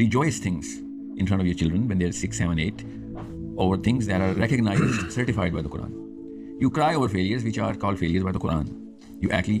rejoice things in front of your children when they're 6, 7, 8 over things that are recognized, certified by the Quran. You cry over failures which are called failures by the Quran. You actually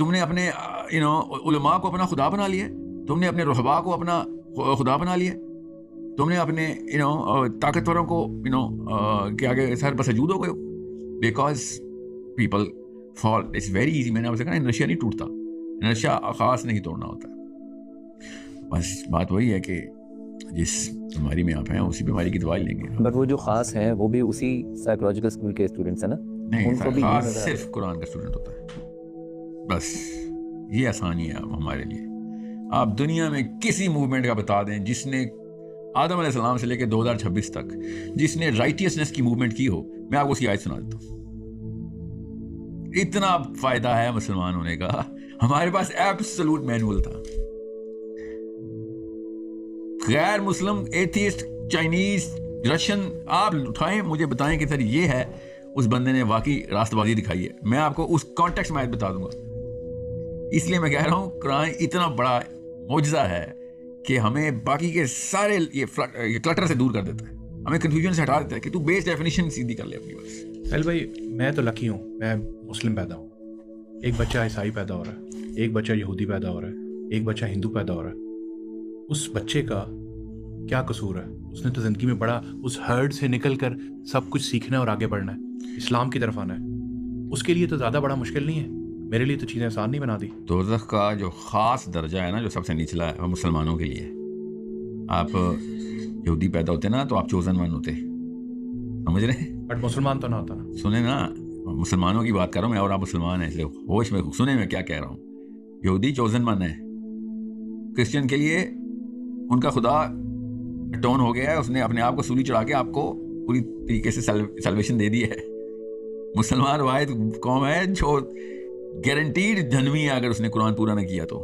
تم نے اپنے علماء کو اپنا خدا بنا لیا, تم نے اپنے رہبا کو اپنا خدا بنا لیا, تم نے اپنے طاقتوروں کو کہ آگے سر بسجود ہو گئے ہو. Because people fall, it's very easy. میں نے آپ سے کہا نشہ نہیں ٹوٹتا, نشہ خاص نہیں توڑنا ہوتا. بس بات وہی ہے کہ جس بیماری میں آپ ہیں اسی بیماری کی دوائی لیں گے. بٹ وہ جو خاص ہیں وہ بھی اسی سائیکولوجیکل اسکول کے اسٹوڈنٹس ہیں نا, نہیں, ان کو بھی خاص صرف قرآن کا اسٹوڈنٹ ہوتا ہے. بس یہ آسانی ہے ہمارے لیے. آپ دنیا میں کسی موومنٹ کا بتا دیں جس نے آدم علیہ السلام سے لے کے 2026 تک جس نے رائٹیسنس کی موومنٹ کی ہو, میں آپ کو اس کی آیت سنا دیتا ہوں. اتنا فائدہ ہے مسلمان ہونے کا. ہمارے پاس ایبسولوٹ مینول تھا. غیر مسلم, ایتھیسٹ, چائنیز, رشین, آپ اٹھائیں مجھے بتائیں کہ سر یہ ہے, اس بندے نے واقعی راست بازی دکھائی ہے. میں آپ کو اس کانٹیکسٹ میں آیت بتا دوں گا. اس لیے میں کہہ رہا ہوں قرآن اتنا بڑا معجزہ ہے کہ ہمیں باقی کے سارے یہ کلٹر سے دور کر دیتا ہے, ہمیں کنفیوژن سے ہٹا دیتا ہے کہ تو بیس ڈیفینیشن سیدھی کر لے اپنی. بس سہیل بھائی, میں تو لکی ہوں, میں مسلم پیدا ہوں. ایک بچہ عیسائی پیدا ہو رہا ہے, ایک بچہ یہودی پیدا ہو رہا ہے, ایک بچہ ہندو پیدا ہو رہا ہے. اس بچے کا کیا قصور ہے؟ اس نے تو زندگی میں بڑا اس ہرڈ سے نکل کر سب کچھ سیکھنا ہے اور آگے بڑھنا ہے, اسلام کی طرف آنا ہے. اس کے لیے تو زیادہ بڑا مشکل نہیں ہے. میرے لیے تو چیزیں آسان نہیں بنا دی. دوزخ کا جو خاص درجہ ہے نا, جو سب سے نچلا ہے, وہ مسلمانوں کے لیے. آپ یہودی پیدا ہوتے نا تو آپ چوزن ون ہوتے, سمجھ رہے ہیں؟ بٹ مسلمان تو نہ ہوتا نا. سنیں نا, مسلمانوں کی بات کر رہا ہوں میں, اور آپ مسلمان ہیں, اس لیے ہوش میں سنیں میں کیا کہہ رہا ہوں. یہودی چوزن ون ہے. کرسچن کے لیے ان کا خدا ٹون ہو گیا ہے, اس نے اپنے آپ کو سولی چڑھا کے آپ کو پوری طریقے سے سیلویشن دے دی ہے. مسلمان واحد قوم ہے جو گارنٹیڈ جہنمی ہے اگر اس نے قرآن پورا نہ کیا تو.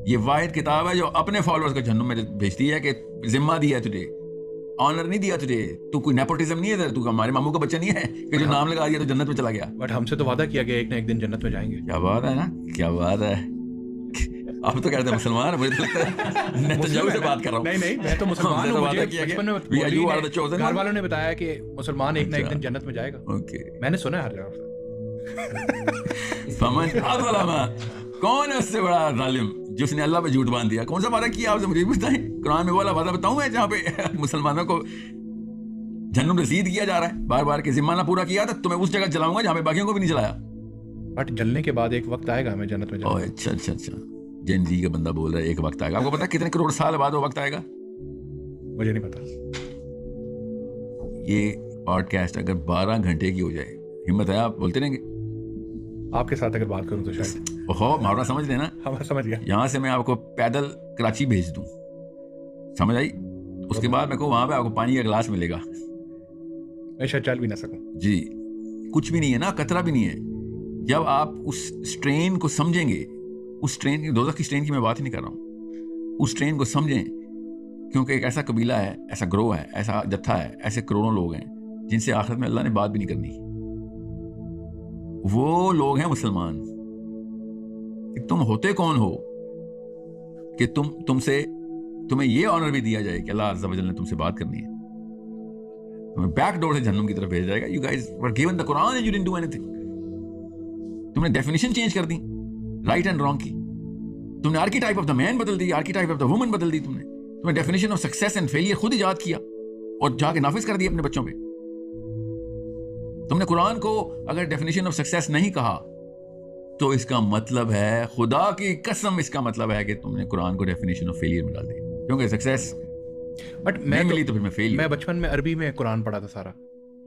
یہ واحد کتاب ہے جو اپنے فالوورز کو جہنم میں بھیجتی ہے کہ ذمہ دیا ہے تجھے, آنر نہیں دیا تجھے, تو کوئی نیپوٹزم نہیں ہے, تو ہمارے ماموں کا بچہ نہیں ہے کہ جو نام لگا دیا تو جنت میں چلا گیا. بٹ ہم سے تو وعدہ کیا گیا ایک نہ ایک دن جنت میں جائیں گے. کیا بات ہے نا, کیا بات ہے. آپ تو کہتے ہیں مسلمان, مجھے لگتا ہے نیتنیاہو سے بات کر رہا ہوں. نہیں, میں تو مسلمان ہوں. مجھے گھر والوں نے بتایا کہ مسلمان ایک نہ ایک دن جنت میں جائے گا. میں نے سنا ہے ہر جگہ سے. فمن اظلم, کون ہے اس سے بڑا ظالم جس نے اللہ پہ جھوٹ باندھ دیا؟ کون سا وعدہ کیا آپ سے مجھے بتائیں. قرآن میں والا وعدہ بتاؤں میں جہاں پہ مسلمانوں کو جہنم رسید کیا جا رہا ہے بار بار کہ ذمہ نہ پورا کیا تھا تو میں اس جگہ جلاؤں گا جہاں پہ باقیوں کو بھی نہیں جلایا. بٹ جلنے کے بعد ایک وقت آئے گا ہمیں جنت میں جانا. اچھا اچھا اچھا, جن جی کا بندہ بول رہا ہے ایک وقت آئے گا. آپ کو پتا کتنے کروڑ سال بعد وہ وقت آئے گا؟ مجھے نہیں پتا. یہ پوڈ کاسٹ اگر 12 گھنٹے کی ہو جائے, ہمت ہے آپ بولتے رہیں گے؟ آپ کے ساتھ اگر بات کروں تو شاید محاورہ سمجھ لینا. ہاں سمجھ گیا. یہاں سے میں آپ کو پیدل کراچی بھیج دوں, سمجھ آئی؟ اس کے بعد میں کہوں وہاں پہ آپ کو پانی کا گلاس ملے گا, میں شاید چل بھی نہ سکوں. جی کچھ بھی نہیں ہے نا, قطرہ بھی نہیں ہے. جب آپ اس اسٹرین کو سمجھیں گے, اس ٹرین کی, دوزخ کی اسٹرین کی میں بات ہی نہیں کر رہا ہوں, اس ٹرین کو سمجھیں, کیونکہ ایک ایسا قبیلہ ہے, ایسا گروہ ہے, ایسا جتھا ہے, ایسے کروڑوں لوگ ہیں جن سے آخرت میں اللہ نے بات بھی نہیں کرنی. وہ لوگ ہیں مسلمان. کہ تم ہوتے کون ہو کہ تمہیں یہ آنر بھی دیا جائے کہ اللہ عز و جل نے تم سے بات کرنی ہے, تمہیں بیک ڈور سے جہنم کی طرف بھیجا جائے گا. You guys were given the Quran and you didn't do anything. تم نے ڈیفینیشن چینج کر دی رائٹ اینڈ رانگ کی, تم نے آرکیٹائپ آف دا مین بدل دی, آرکیٹائپ آف دا وومن بدل دی, تمہیں definition of success and failure خود ایجاد کیا اور جا کے نافذ کر دی اپنے بچوں پہ. تم نے قرآن کو اگر ڈیفینیشن آف سکسیس نہیں کہا تو اس کا مطلب ہے, خدا کی قسم اس کا مطلب ہے کہ تم نے قرآن کو ڈیفینیشن آف فیلئر میں ڈال دیا, کیونکہ سکسیس بٹ میں ملی تو پھر میں فیل. میں بچپن میں عربی میں قرآن پڑھا تھا سارا,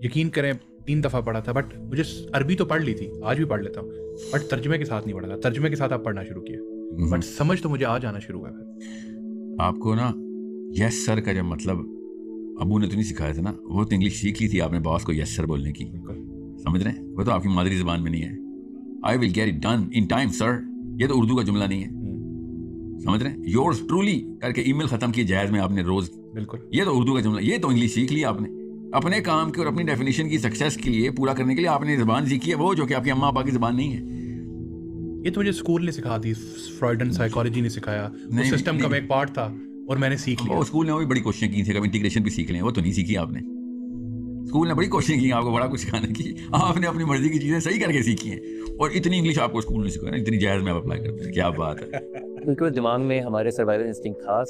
یقین کریں 3 دفعہ پڑھا تھا. بٹ مجھے عربی تو پڑھ لی تھی, آج بھی پڑھ لیتا ہوں, بٹ ترجمے کے ساتھ نہیں پڑھا تھا. ترجمے کے ساتھ آپ پڑھنا شروع کیا, بٹ سمجھ تو مجھے آج آنا شروع ہوا. پھر آپ کو نا یس سر کا جب مطلب ابو نے تو نہیں سکھایا تھا نا, وہ تو انگلش سیکھ لی تھی آپ نے باس کو یس سر بولنے کی, سمجھ رہے ہیں؟ وہ تو آپ کی مادری زبان میں نہیں ہے. I will get it done in time sir, یہ تو اردو کا جملہ نہیں ہے, سمجھ رہے ہیں؟ yours truly کر کے ای میل ختم کی جہاز میں آپ نے روز, بالکل یہ تو اردو کا جملہ, یہ تو انگلش سیکھ لی آپ نے اپنے کام کے اور اپنی ڈیفینیشن کی سکسیس کے لیے پورا کرنے کے لیے. آپ نے زبان سیکھی ہے وہ جو کہ آپ کی اماں ابا کی زبان نہیں ہے. یہ تو مجھے اسکول نے سکھا دی, فرائڈن سائیکالوجی نے سکھایا, وہ سسٹم کا ایک پارٹ تھا اور میں نے سیکھ لیا. اسکول نے وہ بھی بڑی کوششیں کی تھی کہ انٹیگریشن بھی سیکھ لیں, وہ تو نہیں سیکھی آپ نے. اسکول نے بڑی کوششیں کی آپ کو بڑا کچھ سکھانے کی, آپ نے اپنی مرضی کی چیزیں صحیح کر کے سیکھی ہیں, اور اتنی انگلش آپ کو اسکول نے سکھایا, اتنی جائز میں آپ اپلائی کرتے ہیں, کیا بات ہے. کیونکہ دماغ میں ہمارے سروائیول انسٹنکٹ تھا,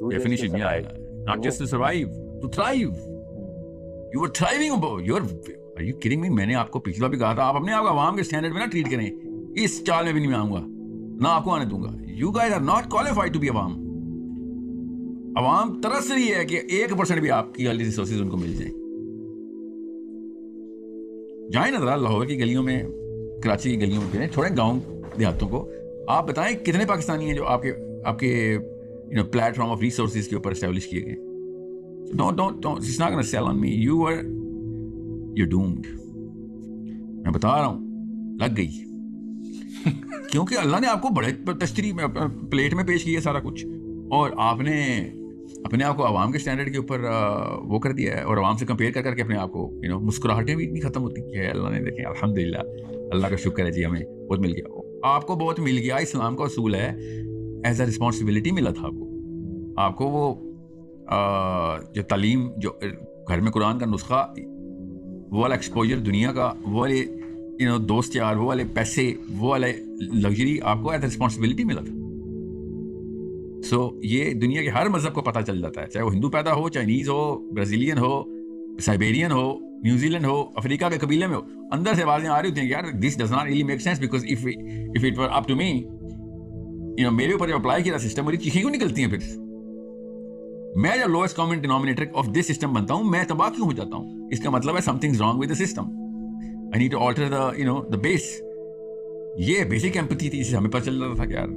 definition not just to survive, to thrive. You were thriving about, are you kidding me? میں نے آپ کو پچھلا بھی کہا تھا, آپ اپنے آپ کو عوام کے اسٹینڈرڈ میں نہ ٹریٹ کریں, اس چال میں بھی نہیں میں آؤں گا, نہ آپ کو آنے دوں گا. You guys are not qualified to be عوام. عوام ترس رہی ہے کہ 1% بھی آپ کی والی ریسورسز ان کو مل جائیں. جائیں نظر لاہور کی گلیوں میں, کراچی کی گلیوں میں پھریں, چھوڑیں گاؤں دیہاتوں کو, آپ بتائیں کتنے پاکستانی ہیں جو آپ کے پلیٹ فارم آف ریسورسز کے اوپر اسٹیبلش کیے گئے. Don't, it's not going to sell on me. You're doomed. میں بتا رہا ہوں, لگ گئی. کیونکہ اللہ نے آپ کو بڑے تشتری میں پلیٹ میں پیش کیا سارا کچھ, اور آپ نے اپنے آپ کو عوام کے سٹینڈرڈ کے اوپر وہ کر دیا ہے, اور عوام سے کمپیئر کر کے اپنے آپ کو مسکراہٹیں بھی اتنی ختم ہوتی کہ اللہ نے دیکھیں الحمدللہ, اللہ کا شکر ہے جی ہمیں بہت مل گیا, آپ کو بہت مل گیا. اسلام کا اصول ہے ایز اے رسپانسبلٹی ملا تھا آپ کو وہ جو تعلیم, جو گھر میں قرآن کا نسخہ, وہ والا ایکسپوجر دنیا کا, وہ والے دوست یار, وہ والے پیسے, وہ والے لگژری آپ کو ایز اے رسپانسبلٹی ملا تھا. سو یہ دنیا کے ہر مذہب کو پتہ چل جاتا ہے, چاہے وہ ہندو پیدا ہو, چائنیز ہو, برازیلین ہو, سائبیرین ہو, نیوزی لینڈ ہو, افریقہ کے قبیلے میں ہو, اندر سے آوازیں آ رہی ہوتی ہیں کہ یار this does not really make sense, because if it were up to me, میرے اوپر جب اپلائی کیا سسٹم, میری چیخیں کیوں نکلتی ہیں, پھر میں جب lowest common denominator of this system بنتا ہوں, میں تباہ کیوں ہو جاتا ہوں. اس کا مطلب ہے some things wrong with the system, I need to alter the base. یہ بیسک ایمپتھی تھی, اس سے ہمیں پتہ چل رہا تھا کہ یار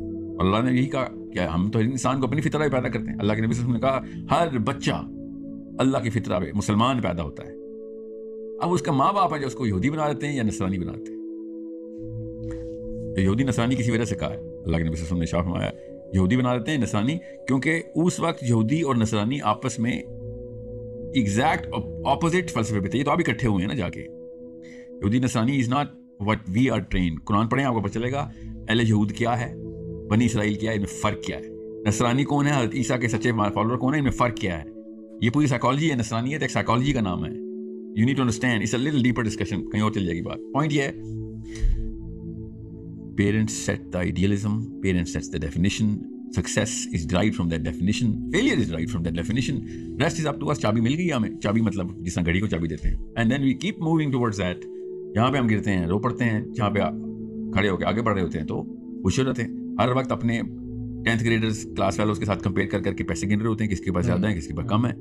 اللہ نے یہی کہا کہ ہم تو انسان کو اپنی فطرہ پیدا کرتے ہیں. اللہ کے نبی صلی اللہ علیہ وسلم نے کہا ہر بچہ اللہ کی فطرہ پہ مسلمان پیدا ہوتا ہے. اب اس کا ماں باپ ہے جو اس کو یہودی بنا دیتے ہیں یا نصرانی بنا دیتے ہیں. یہودی نصرانی کسی وجہ سے کہا ہے, اللہ کے نبی صلی اللہ علیہ وسلم نے شاف فرمایا یہودی بنا دیتے ہیں نصرانی, کیونکہ اس وقت یہودی اور نصرانی آپس میں ایگزیکٹ اپوزٹ فلسفے پہ تھے. یہ تو آپ اکٹھے ہوئے ہیں نا جا کے. یہودی نصرانی is not what we are trained. قرآن پڑھیں آپ کو پتہ چلے گا اہل یہود کیا ہے, بنی اسرائیل کیا ہے, ان میں فرق کیا ہے. نصرانی کون ہے, حضرت عیسیٰ کے سچے فالوور کون ہے, ان میں فرق کیا ہے. یہ پوری سائیکالوجی ہے. نصرانیت ایک سائیکالوجی کا نام ہے. You need to understand, it's a little deeper discussion, کہیں اور چل جائے گی بات. پوائنٹ یہ ہے, parents set the idealism, parents sets the definition, success is derived from that definition, failure is derived from that definition, rest is up to us. چابی مل گئی ہمیں, چابی مطلب جس طرح گھڑی کو چابی دیتے ہیں, and then we keep moving towards that. جہاں پہ ہم گرتے ہیں رو پڑتے ہیں, جہاں پہ کھڑے ہو کے آگے بڑھ رہے ہوتے ہیں تو خوش رہتے ہیں. ہر وقت اپنے 10th گریڈرز کلاس فیلوز کے ساتھ کمپیئر کر کے پیسے گن رہے ہوتے ہیں, کس کے پاس زیادہ ہیں, کس کے پاس کم ہے.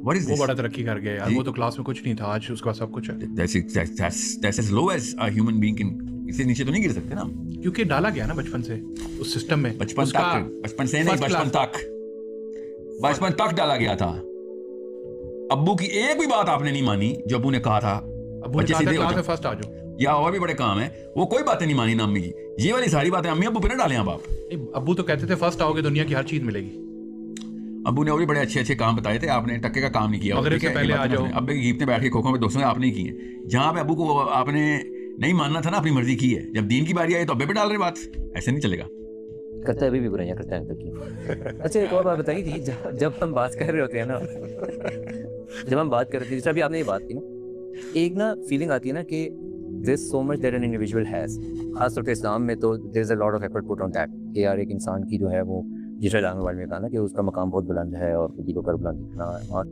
وہ بڑا ترقی کر گیا یار, وہ تو کلاس میں کچھ نہیں تھا, آج اس کے پاس سب کچھ ہے. That's as low as a human being can, اس سے نیچے تو نہیں گر سکتے نا, کیونکہ ڈالا گیا نا بچپن سے اس سسٹم میں. بچپن سے نہیں, بچپن تک ڈالا گیا تھا. ابو کی ایک بھی بات آپ نے نہیں مانی جو ابو نے کہا تھا, بچے سیدھے ہو فرسٹ آ جاؤ, یا اور بھی بڑے کام ہیں, وہ کوئی باتیں نہیں مانی نا امی کی. یہ والی ساری باتیں امی ابو پہ نہ ڈالیں. اب آپ, ابو تو کہتے تھے فرسٹ آؤ گے دنیا کی ہر چیز ملے گی. ابو نے اور بھی بڑے اچھے کام بتائے تھے, آپ نے ٹکے کا کام نہیں کیا. اب گیت میں بیٹھ کے کھوکھوں میں دوستوں نے آپ نہیں کیے. جہاں پہ ابو کو آپ نے نہیں ماننا تھا نا, اپنی مرضی کی ہے. جب دین کی باری آئی تو ابے پہ ڈال رہے بات, ایسے نہیں چلے گا. کرتا ہے ابھی بھی برائیاں کرتا ہے. اچھا ایک اور بات بتائیے تھی, جب ہم بات کر رہے ہوتے ہیں نا, جب ہم بات کر رہے تھے, جیسا بھی آپ نے یہ بات کی نا, ایک نا فیلنگ آتی ہے نا کہ there's so much that an individual has. خاص طور پہ اسلام میں تو there's a lot of effort put on that کہ یار ایک انسان کی جو ہے وہ, جس طرح جامع والے میں کہا نا کہ اس کا مقام بہت بلند ہے اور کسی کو کر بلند کرنا ہے, اور